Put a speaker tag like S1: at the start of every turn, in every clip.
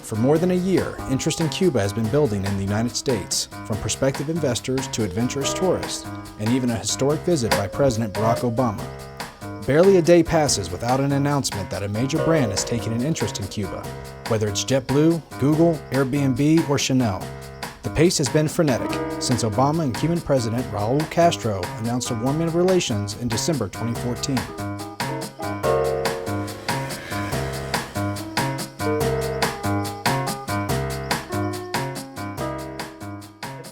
S1: For more than a year, interest in Cuba has been building in the United States, from prospective investors to adventurous tourists, and even a historic visit by President Barack Obama. Barely a day passes without an announcement that a major brand is taking an interest in Cuba, whether it's JetBlue, Google, Airbnb, or Chanel. The pace has been frenetic since Obama and Cuban President Raul Castro announced a warming of relations in December 2014.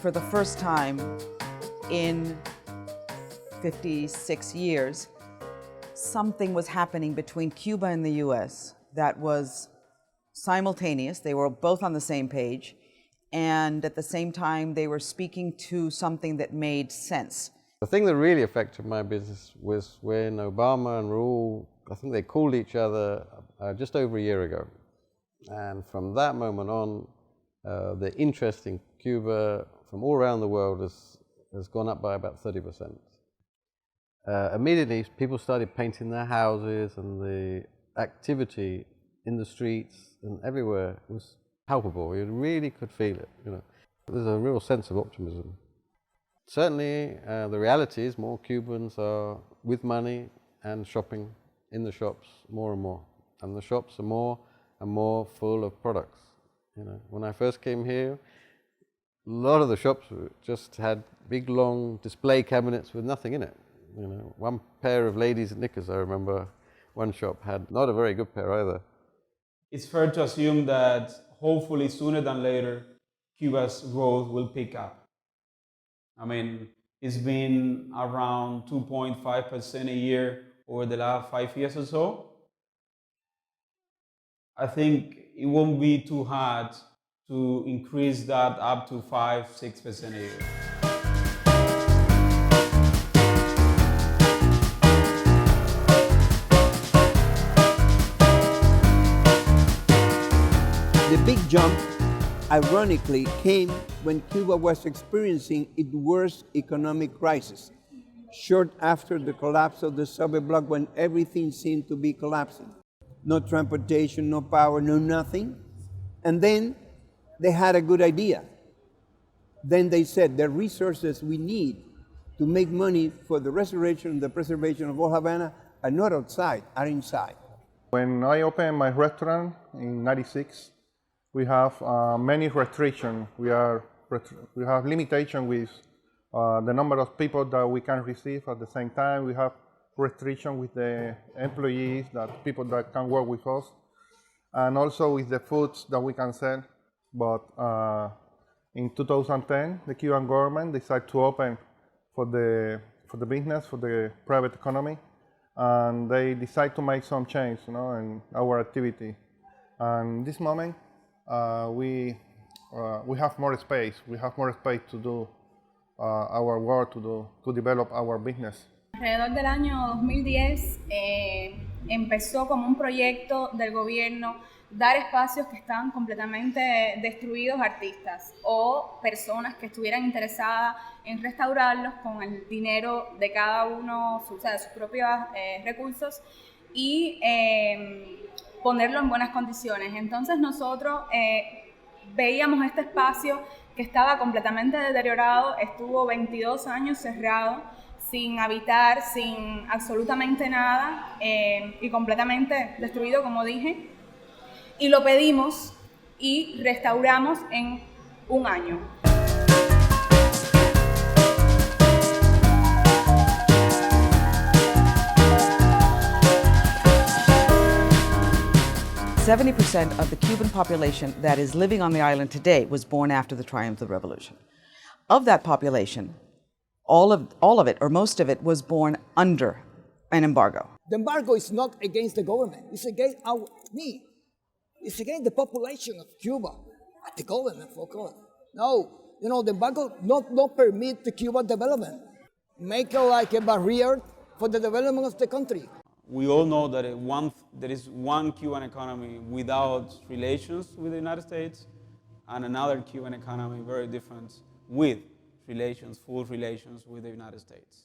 S2: For the first time in 56 years, something was happening between Cuba and the US that was simultaneous. They were both on the same page, and at the same time they were speaking to something that made sense.
S3: The thing that really affected my business was when Obama and Raul, I think they called each other just over a year ago. And from that moment on, the interest in Cuba from all around the world has gone up by about 30%. Immediately, people started painting their houses, and the activity in the streets and everywhere was palpable. You really could feel it. There's a real sense of optimism. Certainly, the reality is more Cubans are with money and shopping in the shops more and more, and the shops are more and more full of products. When I first came here, a lot of the shops just had big, long display cabinets with nothing in it. One pair of ladies' knickers, I remember one shop had not a very good pair either.
S4: It's fair to assume that hopefully sooner than later, Cuba's growth will pick up. It's been around 2.5% a year over the last 5 years or so. I think it won't be too hard to increase that up to 5-6% a year.
S5: The big jump, ironically, came when Cuba was experiencing its worst economic crisis, short after the collapse of the Soviet bloc, when everything seemed to be collapsing. No transportation, no power, no nothing. And then they had a good idea. Then they said the resources we need to make money for the restoration and the preservation of old Havana are not outside, are inside.
S6: When I opened my restaurant in '96, we have many restrictions. We have limitation with the number of people that we can receive at the same time. We have restriction with the employees, that people that can work with us, and also with the foods that we can sell. But in 2010, the Cuban government decided to open for the business, for the private economy, and they decided to make some change, in our activity. And this moment, we have more space. We have more space to do our work, to develop our business.
S7: Alrededor del año 2010 empezó como un proyecto del gobierno dar espacios que estaban completamente destruidos a artistas o personas que estuvieran interesadas en restaurarlos con el dinero de cada uno, de sus propios recursos, y ponerlo en buenas condiciones. Entonces nosotros veíamos este espacio que estaba completamente deteriorado, estuvo 22 años cerrado, sin habitar, sin absolutamente nada, y completamente destruido, como dije, y lo pedimos y restauramos en un año.
S2: %70 of the Cuban population that is living on the island today was born after the triumph of the revolution. Of that population, all of it, or most of it, was born under an embargo.
S8: The embargo is not against the government. It's against me. It's against the population of Cuba. Not the government, for God. No, the embargo not permit the Cuban development. Make it like a barrier for the development of the country.
S4: We all know that there is one Cuban economy without relations with the United States, and another Cuban economy very different with relations, full relations with the United States.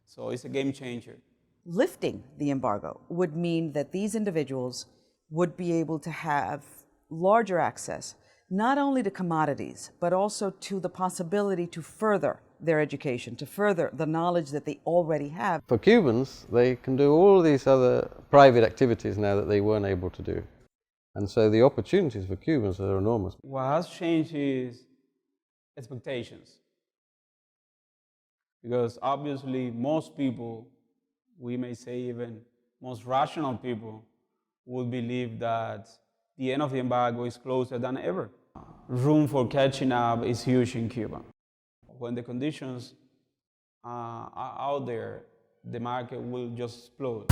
S4: So it's a game changer.
S2: Lifting the embargo would mean that these individuals would be able to have larger access, not only to commodities, but also to the possibility to further their education, to further the knowledge that they already have.
S3: For Cubans, they can do all these other private activities now that they weren't able to do. And so the opportunities for Cubans are enormous.
S4: What has changed is expectations. Because obviously most people, we may say even most rational people, would believe that the end of the embargo is closer than ever. Room for catching up is huge in Cuba. When the conditions are out there, the market will just explode.